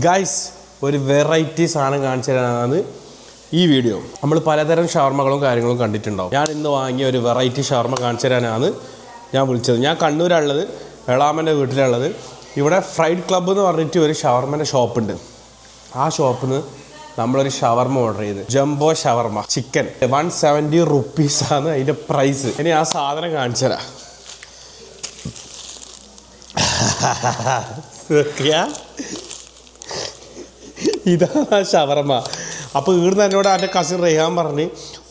Guys ഒരു variety സാധനം കാണിച്ചു തരാനാണ് ഈ വീഡിയോ. നമ്മൾ പലതരം ഷവർമകളും കാര്യങ്ങളും കണ്ടിട്ടുണ്ടാവും. ഞാൻ ഇന്ന് വാങ്ങിയ ഒരു വെറൈറ്റി ഷവർമ കാണിച്ചു തരാനാണ് ഞാൻ വിളിച്ചത്. ഞാൻ കണ്ണൂരാണുള്ളത്, എളാമൻ്റെ വീട്ടിലുള്ളത്. ഇവിടെ ഫ്രൈഡ് ക്ലബ്ബ് എന്ന് പറഞ്ഞിട്ട് ഒരു ഷവർമൻ്റെ ഷോപ്പുണ്ട്. ആ ഷോപ്പിൽ നിന്ന് നമ്മളൊരു ഷവർമ ഓർഡർ ചെയ്ത്, ജംബോ ഷവർമ ചിക്കൻ 170 റുപ്പീസാണ് അതിൻ്റെ പ്രൈസ്. ഇനി ആ സാധനം കാണിച്ചു തരാം. ഇതാണ് ഷവർമ. അപ്പോൾ ഇവിടുന്ന് എന്നോട് എൻ്റെ കസിൻ റെയ്ഹാൻ പറഞ്ഞ്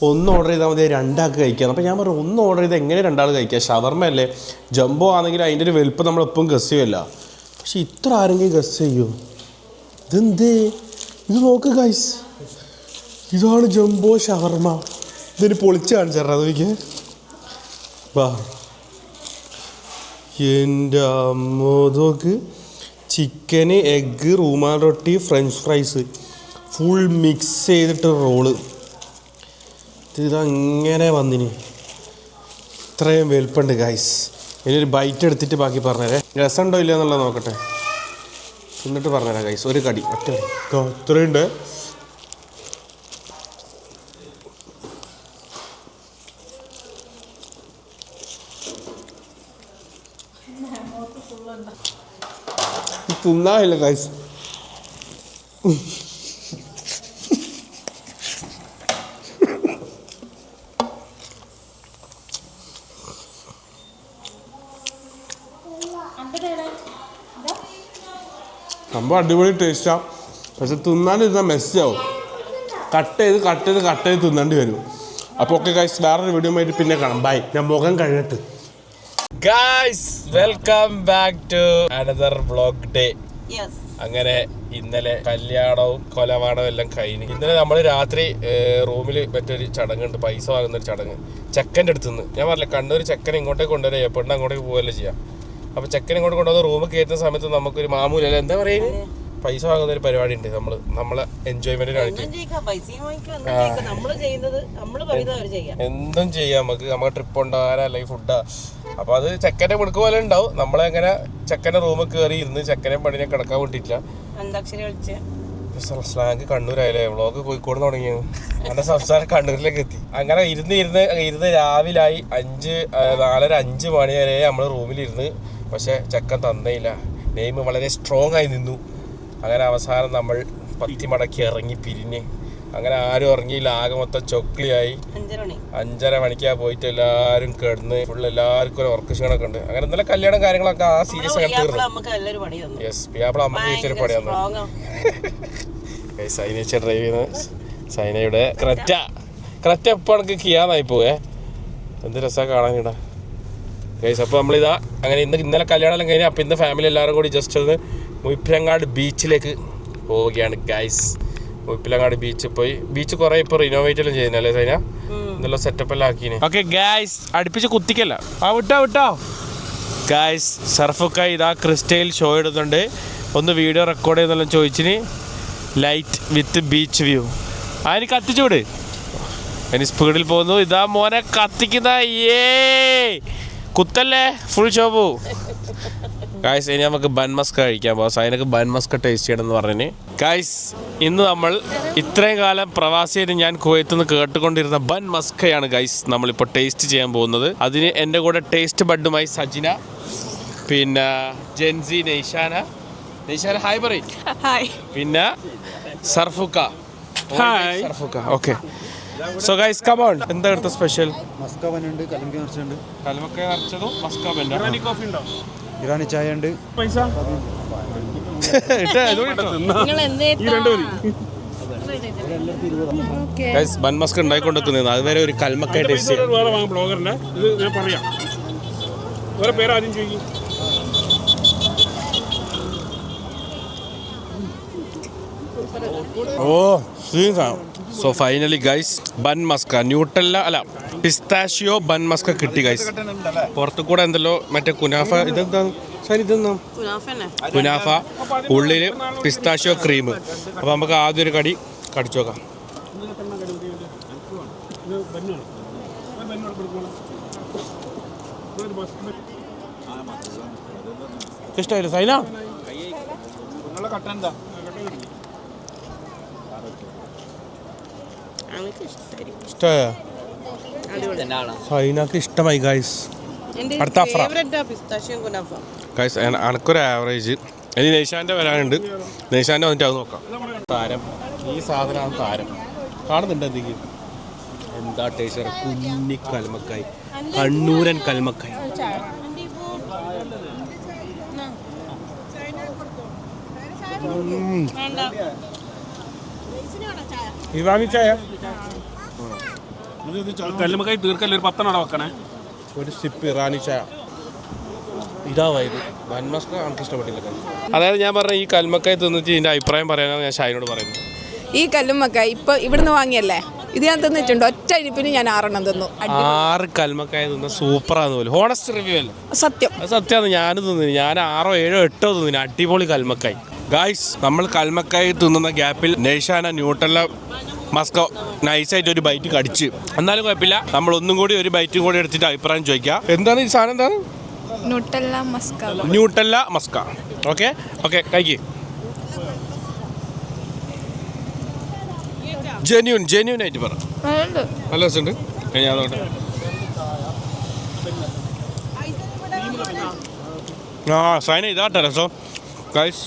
ഒന്ന് ഓർഡർ ചെയ്താൽ മതി, രണ്ടാൾക്ക് കഴിക്കാം. അപ്പോൾ ഞാൻ പറഞ്ഞു ഒന്ന് ഓർഡർ ചെയ്താൽ എങ്ങനെ രണ്ടാൾ കഴിക്കുക? ഷവർമ അല്ലേ, ജംബോ ആണെങ്കിൽ അതിൻ്റെ ഒരു വലുപ്പം നമ്മളെപ്പോഴും ഗസ് ചെയ്യുമല്ല. പക്ഷെ ഇത്ര ആരെങ്കിലും ഗസ് ചെയ്യൂ? ഇതെന്തേ? ഇത് നോക്ക് ഗൈസ്, ഇതാണ് ജംബോ ഷവർമ. ഇതിന് പൊളിച്ച് കാണിച്ചാൽ അതൊക്കെ വാ. എൻ്റെ അമ്മോ നോക്ക്, ചിക്കന്, എഗ്ഗ്, റൂമാൽ റൊട്ടി, ഫ്രഞ്ച് ഫ്രൈസ് ഫുൾ മിക്സ് ചെയ്തിട്ട് റോള്. ഇതങ്ങനെ വന്നിന്, ഇത്രയും വലുപ്പമുണ്ട് ഗൈസ്. ഇനിയൊരു ബൈറ്റ് എടുത്തിട്ട് ബാക്കി പറഞ്ഞുതരേ. രസമുണ്ടോ ഇല്ല എന്നുള്ളത് നോക്കട്ടെ, എന്നിട്ട് പറഞ്ഞുതരാം ഗൈസ്. ഒരു കടി ഒറ്റ ഇത്രയുണ്ട്. തിന്നായില്ല ഗൈസ്. സംഭവം അടിപൊളി ടേസ്റ്റാണ്. പക്ഷെ തിന്നാണ്ടിരുന്നാൽ മെസ്സാവും. കട്ട് ചെയ്ത് തിന്നേണ്ടി വരും. അപ്പോൾ ഓക്കെ ഗൈസ്, വേറൊരു വീഡിയോ ആയിട്ട് പിന്നെ കാണാം. ബൈ. ഞാൻ മുഖം കഴുകട്ട്. Guys welcome back to another vlog day. അങ്ങനെ ഇന്നലെ കല്യാണവും കൊലപാടവും എല്ലാം കഴിഞ്ഞു. ഇന്നലെ നമ്മൾ രാത്രി റൂമിൽ മറ്റൊരു ചടങ്ങുണ്ട്, പൈസ വാങ്ങുന്നൊരു ചടങ്ങ്. ചെക്കൻ്റെ അടുത്ത് നിന്ന് ഞാൻ പറഞ്ഞില്ല, കണ്ണൂർ ചെക്കൻ ഇങ്ങോട്ടേക്ക് കൊണ്ടുവരിക, പെണ്ണ് അങ്ങോട്ടേക്ക് പോവുകയല്ലേ ചെയ്യാം. അപ്പോൾ ചെക്കൻ ഇങ്ങോട്ട് കൊണ്ടുവന്ന് റൂമിൽ കയറ്റുന്ന സമയത്ത് നമുക്കൊരു മാമൂലല്ല, എന്താ പറയുക, പൈസ വാങ്ങുന്ന ഒരു പരിപാടി ഉണ്ട്. നമ്മളെ എൻജോയ്മെന്റിനായിട്ട് എന്തും ചെയ്യാം. നമുക്ക് ട്രിപ്പ് ഉണ്ടാകാനോ അല്ലെങ്കിൽ ഫുഡാ. അപ്പോൾ അത് ചെക്കൻ്റെ മുടുക്ക് പോലെ ഉണ്ടാവും. നമ്മളെങ്ങനെ ചെക്കൻ്റെ റൂമിൽ കയറി ഇരുന്ന് ചെക്കനെ പണിനെ കിടക്കാൻ വിട്ടിട്ടില്ല. സ്ലാങ് കണ്ണൂരായാലേ, വ്ളോഗ് കോഴിക്കോട് തുടങ്ങിയത്. എൻ്റെ സംസ്ഥാനം കണ്ണൂരിലേക്ക് എത്തി. അങ്ങനെ ഇരുന്ന് രാവിലായി 4:30 മണി വരെ നമ്മൾ റൂമിലിരുന്ന്. പക്ഷെ ചെക്കൻ തന്നയില്ല. നെയിം വളരെ സ്ട്രോങ് ആയി നിന്നു. അങ്ങനെ അവസാനം നമ്മൾ പത്തി മടക്കി ഇറങ്ങി പിരിഞ്ഞ്. അങ്ങനെ ആരും ഇറങ്ങിയില്ല, ആകെ മൊത്തം ചൊക്ലിയായി. 5:30 മണിക്കാ പോയിട്ട് എല്ലാവരും കിടന്ന് ഫുൾ എല്ലാവർക്കും ഒരു ഉറക്ക ക്ഷീണമൊക്കെ ഉണ്ട്. അങ്ങനെ ഇന്നലെ കല്യാണം കാര്യങ്ങളൊക്കെ ആ സീരിയസ് ആയിട്ട് തീർന്നു. യെസ്, പിയാപ്പിള അമ്മക്ക് ചേച്ചൊരു പണി തന്നു. സൈന ചേച്ചി ഡ്രൈവ് ചെയ്യുന്നത്. സൈനയുടെ ക്രെറ്റ എപ്പോൾ എനിക്ക് കിയാന്നായി പോവേ. എന്ത് രസമാണ് കാണാനിടാ ഗൈസ്. അപ്പോൾ നമ്മളിതാ അങ്ങനെ ഇന്നലെ കല്യാണം എല്ലാം കഴിഞ്ഞാൽ അപ്പോൾ ഇന്ന് ഫാമിലി എല്ലാവരും കൂടി ജസ്റ്റ് ഒന്ന് മുയിപ്പിലങ്ങാട് ബീച്ചിലേക്ക് പോവുകയാണ് ഗൈസ്. മുയിപ്പിലങ്ങാട് ബീച്ചിൽ പോയി. ബീച്ച് കുറേ ഇപ്പോൾ റിനോവേറ്റ് എല്ലാം ചെയ്യുന്നല്ലേ സൈന, നല്ല സെറ്റപ്പ് എല്ലാം ആക്കിന്. ഓക്കെ ഗൈസ്, അടുപ്പിച്ച് കുത്തിക്കല്ല. വിട്ടോ ഗൈസ്. സർഫൊക്കെ ഇതാ ക്രിസ്റ്റയിൽ ഷോ ഇടുന്നുണ്ട്. ഒന്ന് വീഡിയോ റെക്കോർഡ് ചെയ്യുന്നെല്ലാം ചോദിച്ചിന്. Light with beach view. അതിന് കത്തിച്ചുവിട്. അതിന് സ്പീഡിൽ പോകുന്നു. ഇതാ മോനെ കത്തിക്കുന്ന. കുത്തല്ലേ, ഫുൾ ഷോ പോവും ഗായ്സ്. ഇനി നമുക്ക് ബൻ മസ്ക കഴിക്കാൻ പോകാം. അതിനൊക്കെ ബൻ മസ്ക ടേസ്റ്റ് ചെയ്യണമെന്ന് പറഞ്ഞിന് ഗായ്സ്. ഇന്ന് നമ്മൾ ഇത്രയും കാലം പ്രവാസിയായിട്ട് ഞാൻ കുവൈത്തിൽ നിന്ന് കേട്ടുകൊണ്ടിരുന്ന ബൻ മസ്കയാണ് ഗായ്സ് നമ്മളിപ്പോൾ ടേസ്റ്റ് ചെയ്യാൻ പോകുന്നത്. അതിന് എൻ്റെ കൂടെ ടേസ്റ്റ് ബഡുമായി സജിന, പിന്നെ ജെൻസി, നെയ്ഷാന ഹായ് പറയും, പിന്നെ സർഫുക്ക. Okay, so guys come on. എന്താ എടുത്ത സ്പെഷ്യൽ? മസ്ക ബന്നുണ്ട്, കലമക്ക നിറച്ചുണ്ട്. കലമക്ക നിറച്ചതും മസ്ക ബന്നും. ഇറാനി കോഫി ഉണ്ടോ? ഇറാനി ചായ ഉണ്ട്. പൈസ ഗൈസ് ബൻ മസ്ക ഉണ്ടായിക്കൊണ്ടിരിക്കുന്നത്. അതുവരെ ഒരു കൽമക്ക taste. So finally guys bun maska, Nutella അല്ല പിസ്താഷിയോ ബൻ മസ്ക കിട്ടി ഗൈസ്. പുറത്തു കൂടെ എന്തല്ലോ മറ്റേ കുനാഫ, ഇതെന്താ കുനാഫ, ഉള്ളിൽ പിസ്താഷിയോ ക്രീം. അപ്പോൾ നമുക്ക് ആദ്യം ഒരു കടി കടിച്ചു നോക്കാം. ഇഷ്ടമായില്ല സൈന? ഇഷ്ടമായ സൈനക്ക് ഇഷ്ടമായി ഗൈസ്. അടുത്ത ഗൈസ് അനക്കൊരു ആവറേജ്. ഇനി നെയ്ഷാൻ്റെ വരാനുണ്ട്. നെയ്ഷാൻ്റെ വന്നിട്ട് അത് നോക്കാം. താരം ഈ സാധനമാണ് താരം. കാണുന്നുണ്ട് എന്തെങ്കിലും? എന്താ ടേസ്റ്റ്? കുഞ്ഞി കൽമക്കായി, കണ്ണൂരൻ കൽമക്കായി. ഇറാനി ചായ കല്ലുമക്കായി തീർക്കല്ല ഒരു 10 വെക്കണേ. ഒരു സിപ്പ് ഇറാനി ചായ. ഇതാ വൈബ്. ബൻമസ്ക എനിക്ക് ഇഷ്ടപ്പെട്ടില്ല. അതായത് ഞാൻ പറഞ്ഞ ഈ കൽമക്കായി തിന്നിട്ട് ഇതിൻ്റെ അഭിപ്രായം പറയാനാണ് ഞാൻ ഷാഹിനോട് പറയുന്നത്. ഈ കല്ലുമ്മക്കായി ഇപ്പൊ ഇവിടുന്ന് വാങ്ങിയല്ലേ, ഇത് ഞാൻ തിന്നിട്ടുണ്ട്. ഒറ്റ അരിപ്പിന് ഞാൻ 6 തിന്നു. 6 കൽമക്കായ തിന്ന സൂപ്പറാന്ന് പോലും. ഹോണസ്റ്റ് റിവ്യൂ അല്ലേ? സത്യം, അത് സത്യമാണ്. ഞാനും തിന്നിന്. ഞാൻ 6, 7, 8 തിന്നിന്. അടിപൊളി കൽമക്കായി. ഗായ്സ്, നമ്മൾ കൽമക്കായി തിന്നുന്ന ഗ്യാപ്പിൽ നെയ്ഷാന ന്യൂട്ടല്ല മസ്കോ നൈസായിട്ട് ഒരു ബൈറ്റ് കടിച്ച്. എന്നാലും കുഴപ്പമില്ല, നമ്മൾ ഒന്നും കൂടി ഒരു ബൈറ്റും കൂടി എടുത്തിട്ട് അഭിപ്രായം ചോദിക്കാം. എന്താണ് ഈ സാധനം? എന്താണ്? Nutella Musca. ഓക്കെ ഓക്കെ, കഴിക്ക്. ജെന്യൂൻ ആയിട്ട് പറ. നല്ല രസമുണ്ട്. ഞാൻ അതോട്ടെ സൈന ഇതാട്ടെ രസം. ഗൈസ്,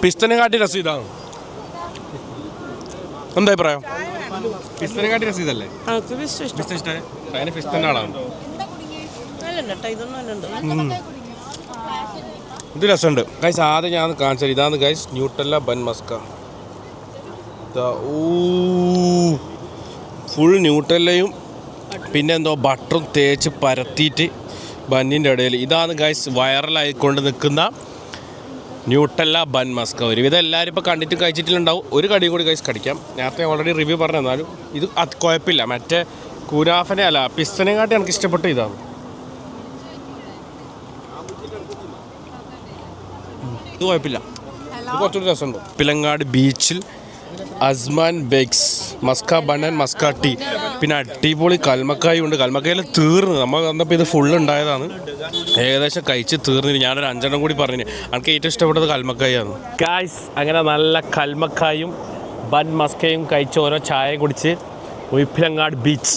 പിസ്തനെ കാട്ടി രസം ഇതാണ്. എന്താ അഭിപ്രായം? പിസ്തനെ കാട്ടി രസം ഇതല്ലേ? പിസ്ത ഇഷ്ടമായി. സൈന പിസ്തൻ്റെ ആളാണ്. ഇത് രസമുണ്ട് ഗൈസ്. ആദ്യം ഞാൻ കാണിച്ചത് ഇതാണ് ഗൈസ്, ന്യൂട്ടല്ല ബൻ മസ്ക. ഫുൾ ന്യൂട്ടല്ലയും പിന്നെ എന്തോ ബട്ടറും തേച്ച് പരത്തിയിട്ട് ബന്നിൻ്റെ ഇടയിൽ. ഇതാണ് ഗൈസ് വൈറലായിക്കൊണ്ട് നിൽക്കുന്ന ന്യൂട്ടല്ല ബൻ മസ്ക. ഒരുവിധം എല്ലാവരും ഇപ്പോൾ കണ്ടിട്ട് കഴിച്ചിട്ടുണ്ടാവും. ഒരു കടിയും കൂടി ഗൈസ് കടിക്കാം. നേരത്തെ ഓൾറെഡി റിവ്യൂ പറഞ്ഞു. എന്നാലും ഇത് അത് കുഴപ്പമില്ല. മറ്റേ കുനാഫനെ അല്ല, പിസ്തനെ കാട്ടി എനിക്ക് ഇഷ്ടപ്പെട്ട ഇതാണ്. ഇത് കുഴപ്പമില്ല. ഇത് കുറച്ചുകൂടി രസമുണ്ട്. പിലങ്ങാട് ബീച്ചിൽ അസ്മാൻ ബേക്സ് മസ്ക ബണ്ണൻ മസ്ക ടീ. പിന്നെ അടിപൊളി കൽമക്കായി ഉണ്ട്. കൽമക്കായിൽ തീർന്നു. നമ്മൾ വന്നപ്പോൾ ഇത് ഫുള്ള് ഉണ്ടായതാണ്. ഏകദേശം കഴിച്ച് തീർന്നിന്. ഞാനൊരു 5 കൂടി പറഞ്ഞു. എനിക്ക് ഏറ്റവും ഇഷ്ടപ്പെട്ടത് കൽമക്കായാണ് ഗായ്സ്. അങ്ങനെ നല്ല കൽമക്കായും ബൻ മസ്കയും കഴിച്ച് ഓരോ ചായ കുടിച്ച് ഉയ്പിലങ്ങാട് ബീച്ച്.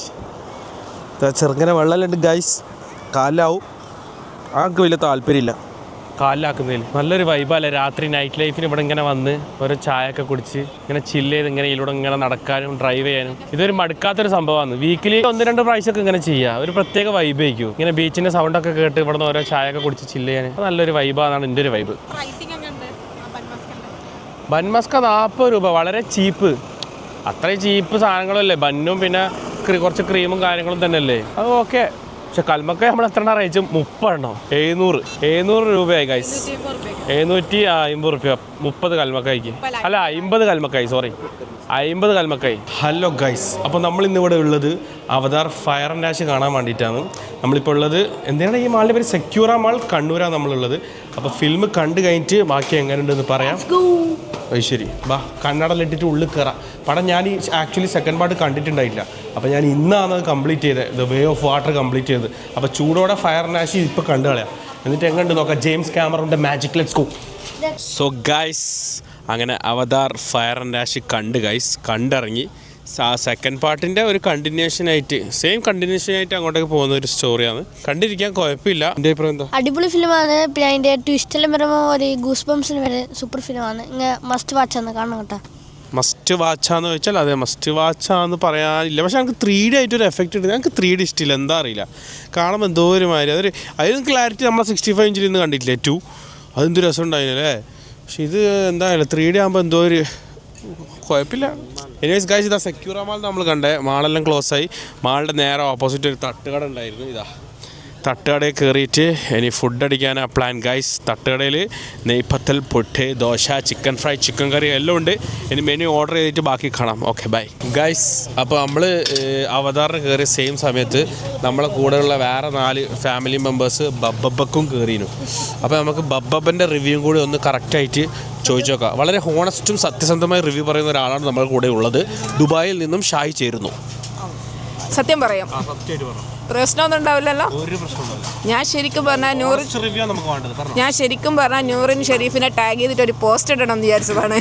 ചെറുങ്ങനെ വെള്ളമുണ്ട് ഗായ്സ്. കാലിലാവും. ആൾക്ക് വലിയ താല്പര്യമില്ല കാലിലാക്കുന്നതിൽ. നല്ലൊരു വൈബല്ലേ രാത്രി നൈറ്റ് ലൈഫിന് ഇവിടെ ഇങ്ങനെ വന്ന് ഓരോ ചായയൊക്കെ കുടിച്ച് ഇങ്ങനെ ചില്ല് ചെയ്ത് ഇങ്ങനെ ഇതിലൂടെ ഇങ്ങനെ നടക്കാനും ഡ്രൈവ് ചെയ്യാനും ഇതൊരു മടുക്കാത്തൊരു സംഭവമാണ്. വീക്കിലി 1-2 പ്രാവശ്യമൊക്കെ ഇങ്ങനെ ചെയ്യുക. ഒരു പ്രത്യേക വൈബ് ആയിരിക്കും. ഇങ്ങനെ ബീച്ചിൻ്റെ സൗണ്ടൊക്കെ കേട്ട് ഇവിടെ നിന്ന് ഓരോ ചായയൊക്കെ കുടിച്ച് ചില്ല് ചെയ്യാൻ നല്ലൊരു വൈബാണ് എൻ്റെ ഒരു വൈബ്. ബൻമസ്ക 40 രൂപ, വളരെ ചീപ്പ്. അത്രയും ചീപ്പ് സാധനങ്ങളല്ലേ. ബന്നും പിന്നെ കുറച്ച് ക്രീമും കാര്യങ്ങളും തന്നെ അല്ലേ, അത് ഓക്കെ. പക്ഷെ കൽമക്കായ നമ്മൾ എത്ര റേറ്റ്? 30 700 രൂപയായി ഗൈസ്. 750 റുപ്യ 30 കൽമക്കായ്ക്ക്. അല്ല 50 കൽമക്കായി, സോറി 50 കൽമക്കായി. ഹലോ ഗൈസ്, അപ്പോൾ നമ്മൾ ഇന്നിവിടെ ഉള്ളത് അവതാർ ഫയർ ആൻഡ് ആഷ് കാണാൻ വേണ്ടിയിട്ടാണ്. നമ്മളിപ്പോൾ ഉള്ളത് എന്താണ് ഈ മാളിൻ്റെ പേര്? സെക്യൂറ മാൾ കണ്ണൂരാണ് നമ്മളുള്ളത്. അപ്പോൾ ഫിലിം കണ്ടു കഴിഞ്ഞിട്ട് ബാക്കി എങ്ങനെയുണ്ടെന്ന് പറയാം. അത് ശരി, ബാ കണ്ണടലിട്ടിട്ട് ഉള്ളിൽ കയറാം. പടം ഞാൻ ആക്ച്വലി സെക്കൻഡ് പാർട്ട് കണ്ടിട്ടുണ്ടായില്ല. അപ്പോൾ ഞാൻ ഇന്നാണ് അത് കംപ്ലീറ്റ് ചെയ്തത്, the way of water complete ചെയ്തത്. അപ്പോൾ ചൂടോടെ ഫയർ ആൻഡ് ആഷ് ഇപ്പോൾ കണ്ടു കളയാം. എന്നിട്ട് എങ്ങനെയുണ്ട് നോക്കാം. ജെയിംസ് ക്യാമറോൻ്റെ മാജിക്, ലെറ്റ്സ് ഗോ. സോ ഗൈസ്, അങ്ങനെ അവതാർ ഫയർ ആൻഡ് ആഷ് കണ്ട് ഗൈസ്, കണ്ടിറങ്ങി. സെക്കൻഡ് പാർട്ടിൻ്റെ ഒരു കണ്ടിന്യൂഷനായിട്ട്, സെയിം കണ്ടിന്യൂഷനായിട്ട് അങ്ങോട്ടേക്ക് പോകുന്ന ഒരു സ്റ്റോറിയാണ്. കണ്ടിരിക്കാൻ കുഴപ്പമില്ല. എൻ്റെ അഭിപ്രായം എന്താ? അടിപൊളി ഫിലിമാണ്. പിന്നെ അതിൻ്റെ ട്വിസ്റ്റെല്ലാം വരുമ്പോൾ ഒരു ഗൂസ് ബംസിന് വരെ സൂപ്പർ ഫിലിമാണ്. ഇങ്ങനെ മസ്റ്റ് വാച്ചാന്ന് കാണണം കേട്ടോ. മസ്റ്റ് വാച്ചാന്ന് ചോദിച്ചാൽ അതെ, മസ്റ്റ് വാച്ചാന്ന് പറയാനില്ല. പക്ഷെ എനിക്ക് 3D ആയിട്ടൊരു എഫക്റ്റ് ഉണ്ട്. എനിക്ക് 3D ഇഷ്ടമില്ല, എന്താ അറിയില്ല. കാണുമ്പോൾ എന്തോ ഒരു മാതിരി. അതിന് ക്ലാരിറ്റി നമ്മൾ 65 ഇഞ്ചിൽ നിന്ന് കണ്ടിട്ടില്ലേ 2, അതെന്തൊരു രസം ഉണ്ടായിരുന്നല്ലേ. പക്ഷെ ഇത് എന്താ 3D ആകുമ്പോൾ എന്തോ ഒരു കുഴപ്പമില്ല. എനിവേസ് ഗൈസ്, ഇതാ സെക്യൂറ മാൾ നമ്മൾ കണ്ടേ. മാളെല്ലാം ക്ലോസ് ആയി. മാളിൻ്റെ നേരെ ഓപ്പോസിറ്റ് ഒരു തട്ടുകട ഉണ്ടായിരുന്നു. ഇതാ തട്ടുകടയിൽ കയറിയിട്ട് ഇനി ഫുഡ് അടിക്കാനാണ് പ്ലാൻ ഗൈസ്. തട്ടുകടയിൽ നെയ്പത്തൽ, പൊട്ട്, ദോശ, ചിക്കൻ ഫ്രൈ, ചിക്കൻ കറി എല്ലാം ഉണ്ട്. ഇനി മെനു ഓർഡർ ചെയ്തിട്ട് ബാക്കി കാണാം. Okay bye guys. അപ്പോൾ നമ്മൾ അവതാറിന് കയറിയ സെയിം സമയത്ത് നമ്മളെ കൂടെയുള്ള വേറെ 4 ഫാമിലി മെമ്പേഴ്സ് ബബ്ബക്കും കയറിയിരുന്നു. അപ്പോൾ നമുക്ക് ബബ്ബൻ്റെ റിവ്യൂ കൂടി ഒന്ന് കറക്റ്റായിട്ട് ചോദിച്ചു നോക്കാം. വളരെ ഹോണസ്റ്റും സത്യസന്ധമായ റിവ്യൂ പറയുന്ന ഒരാളാണ് നമ്മുടെ കൂടെ ഉള്ളത്. ദുബായിൽ നിന്നും ഷായി ചേരുന്നു. സത്യം പറയാം, സത്യമായിട്ട് പറഞ്ഞു. പ്രശ്നമൊന്നും ഉണ്ടാവില്ലല്ലോ. ഒരു പ്രശ്നമില്ല. ഞാൻ ശരിക്കും പറഞ്ഞാൽ നൂറിൻ ഷെരീഫിനെ ടാഗ് ചെയ്തിട്ട് ഒരു പോസ്റ്റ് ഇടണം എന്ന് വിചാരിച്ചതാണ്.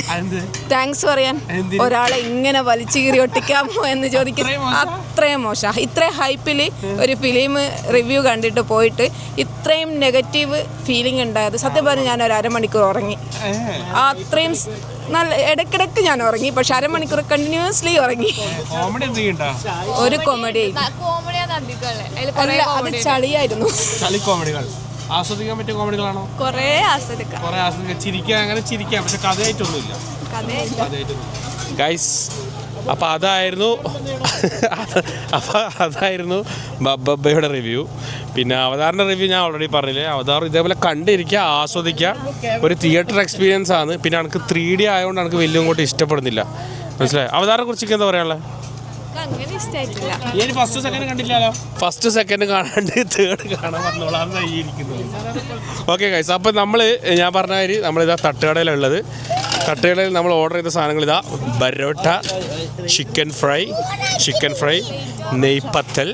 താങ്ക്സ് പറയാൻ. ഒരാളെ ഇങ്ങനെ വലിച്ചു കീറി ഒട്ടിക്കാമോ എന്ന് ചോദിക്കുന്നത് അത്രയും മോശം. ഇത്രയും ഹൈപ്പിൽ ഒരു ഫിലിം റിവ്യൂ കണ്ടിട്ട് പോയിട്ട് ഇത്രയും നെഗറ്റീവ് ഫീലിംഗ് ഉണ്ടായത് സത്യം പറഞ്ഞാൽ ഞാൻ ഒരു അരമണിക്കൂർ ഉറങ്ങി. അത്രയും നല്ല ഇടയ്ക്കിടയ്ക്ക് ഞാൻ ഉറങ്ങി, പക്ഷെ അരമണിക്കൂർ കണ്ടിന്യൂസ്ലി ഉറങ്ങി. ഒരു കോമഡി അത് ചളിയായിരുന്നു. ആസ്വദിക്കാൻ പറ്റിയ കോമഡികളാണോ? കുറേ ആസ്വദിക്കാം. ചിരിക്കാൻ അങ്ങനെ ചിരിക്കാം, പക്ഷെ കഥയായിട്ടൊന്നുമില്ല. ഗൈസ്, അപ്പോൾ അതായിരുന്നു ബബ്ബയുടെ റിവ്യൂ. പിന്നെ അവതാറിൻ്റെ റിവ്യൂ ഞാൻ ഓൾറെഡി പറഞ്ഞില്ലേ. അവതാർ ഇതേപോലെ കണ്ടിരിക്കുക, ആസ്വദിക്കുക. ഒരു തിയേറ്റർ എക്സ്പീരിയൻസ് ആണ്. പിന്നെ എനിക്ക് 3D ആയതുകൊണ്ട് എനിക്ക് വലിയ ഇങ്ങോട്ട് ഇഷ്ടപ്പെടുന്നില്ല. മനസ്സിലായി? അവതാറിനെ കുറിച്ചൊക്കെ എന്താ പറയാനുള്ളത്? ഫസ്റ്റ് സെക്കൻഡ് കാണാണ്ട് തേർഡ് കാണാൻ വന്നോളാം. ഓക്കെ ഗൈസ്, അപ്പം ഞാൻ പറഞ്ഞ കാര്യം നമ്മളിതാ തട്ടുകടയിലുള്ളത്. തട്ടുകടയിൽ നമ്മൾ ഓർഡർ ചെയ്ത സാധനങ്ങൾ ഇതാ: ബരോട്ട, ചിക്കൻ ഫ്രൈ, നെയ്പത്തൽ,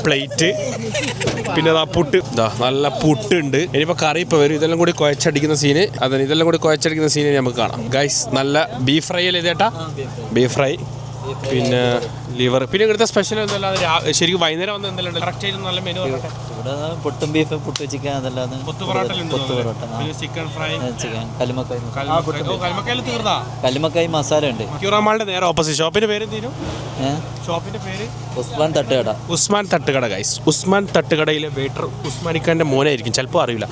പ്ലേറ്റ്, പിന്നെ ഇതാ പുട്ട്. ഇതാ നല്ല പുട്ടുണ്ട്. ഇനിയിപ്പോൾ കറി ഇപ്പോൾ വരും. ഇതെല്ലാം കൂടി കുഴച്ചടിക്കുന്ന സീന് നമുക്ക് കാണാം ഗൈസ്. നല്ല ബീഫ് ഫ്രൈ അല്ലേ ഇതേട്ടാ? ബീഫ് ഫ്രൈ, പിന്നെ ലിവർ. പിന്നെ ഇവിടുത്തെ സ്പെഷ്യൽ എന്തല്ല? ശരിക്കും വൈകുന്നേരം വന്ന് എന്തെല്ലാം കറക്റ്റ് ആയിട്ട് നല്ല മെനു ഇവിടെ പുട്ടും ബീഫ്, പുട്ട് ചിക്കൻ, അതല്ലാതെ ചിക്കൻ ഫ്രൈ, കല്ലുമക്കായി മസാല ഉണ്ട്. ക്യൂറാമാളുടെ നേരെ ഓപ്പോസിറ്റ്. ഷോപ്പിന്റെ പേര് എന്തെങ്കിലും? ഷോപ്പിന്റെ പേര് ഉസ്മാൻ തട്ടുകട ഗൈസ്. ഉസ്മാൻ തട്ടുകടയിലെ വെയിറ്റർ ഉസ്മാനിക്കാൻ്റെ മോനായിരിക്കും, ചിലപ്പോൾ അറിയില്ല.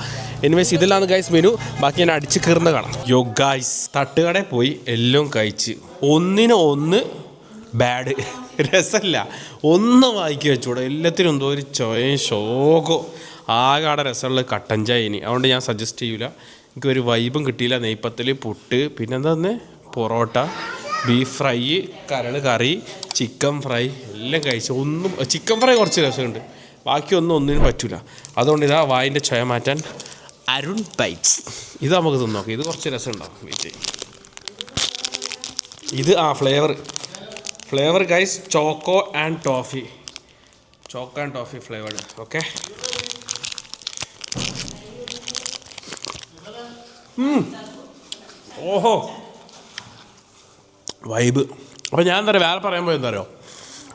എനിവേസ് ഇതിലാണ് ഗൈസ് മെനു. ബാക്കി ഞാൻ അടിച്ച് കീർന്ന് കാണാം. യോ ഗൈസ്, തട്ടുകടയിൽ പോയി എല്ലാം കഴിച്ച് ഒന്ന് ബാഡ്, രസമില്ല. ഒന്ന് വായിക്കി വെച്ചൂടെ. എല്ലാത്തിനും എന്തോ ഒരു ചോയും ശോകോ. ആകാടെ രസമുള്ള കട്ടൻ ചായ. ഇനി അതുകൊണ്ട് ഞാൻ സജസ്റ്റ് ചെയ്യൂല. എനിക്കൊരു വൈബും കിട്ടിയില്ല. നെയ്പത്തൽ, പുട്ട്, പിന്നെന്താ പൊറോട്ട, ബീഫ് ഫ്രൈ, കറി, ചിക്കൻ ഫ്രൈ എല്ലാം കഴിച്ചു. ചിക്കൻ ഫ്രൈ കുറച്ച് രസമുണ്ട്, ഒന്നിനും പറ്റൂല. അതുകൊണ്ട് ഇതാ വായിൻ്റെ ചൊയ മാറ്റാൻ അരുൺ ബൈറ്റ്സ് ഇത് നമുക്ക് തിന്നോക്കാം. ഇത് കുറച്ച് രസമുണ്ടാവും. വെയിറ്റ് ഇത് flavour guys, choco and toffee flavoured. Okay, ഓഹോ വൈബ്. അപ്പോൾ ഞാൻ എന്താ പറയുക, വേറെ പറയുമ്പോൾ എന്താ പറയുക,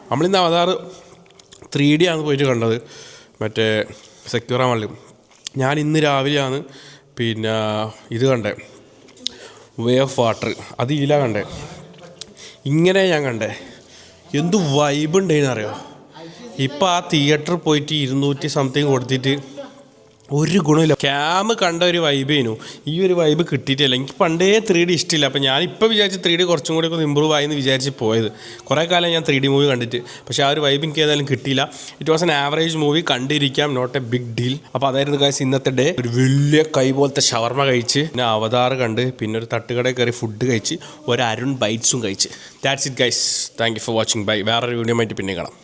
നമ്മളിന്ന് അവതാർ 3D ആണ് പോയിട്ട് കണ്ടത്, മറ്റേ സെക്യൂറ മള്ളി. ഞാൻ ഇന്ന് രാവിലെയാണ് പിന്നെ ഇത് കണ്ടേ, വേ ഓഫ് വാട്ടർ. അത് ഇതിലാ കണ്ടേ. ഇങ്ങനെ ഞാൻ കണ്ടേ. എന്ത് വൈബ് ഉണ്ടായിരുന്നു അറിയോ. ഇപ്പം ആ തിയേറ്ററിൽ പോയിട്ട് 200 സംതിങ് കൊടുത്തിട്ട് ഒരു ഗുണമില്ല. ക്യാമ് കണ്ട ഒരു വൈബേനു, ഈ ഒരു വൈബ് കിട്ടിയിട്ടില്ല. എനിക്ക് പണ്ടേ 3D ഇഷ്ടമില്ല. അപ്പം ഞാനിപ്പോൾ വിചാരിച്ച് 3D കുറച്ചും കൂടി ഒന്ന് ഇമ്പ്രൂവ് ആയെന്ന് വിചാരിച്ച് പോയത്. കുറേ കാലം ഞാൻ 3D മൂവി കണ്ടിട്ട്, പക്ഷേ ആ ഒരു വൈബ് എനിക്ക് ഏതായാലും കിട്ടിയില്ല. It was an average movie. കണ്ടിരിക്കാം, നോട്ട് എ ബിഗ് ഡീൽ. അപ്പോൾ അതായിരുന്നു ഗൈസ് ഇന്നത്തെ ഡേ. ഒരു വലിയ കൈ പോലത്തെ ഷവർമ കഴിച്ച്, പിന്നെ അവതാർ കണ്ട്, പിന്നെ ഒരു തട്ടുകടയിൽ കയറി ഫുഡ് കഴിച്ച്, ഒരു അരുൺ ബൈറ്റ്സും കഴിച്ച്. That's it guys. Thank you for watching. Bye. വേറൊരു വീഡിയോ ആയിട്ട് പിന്നെ കാണാം.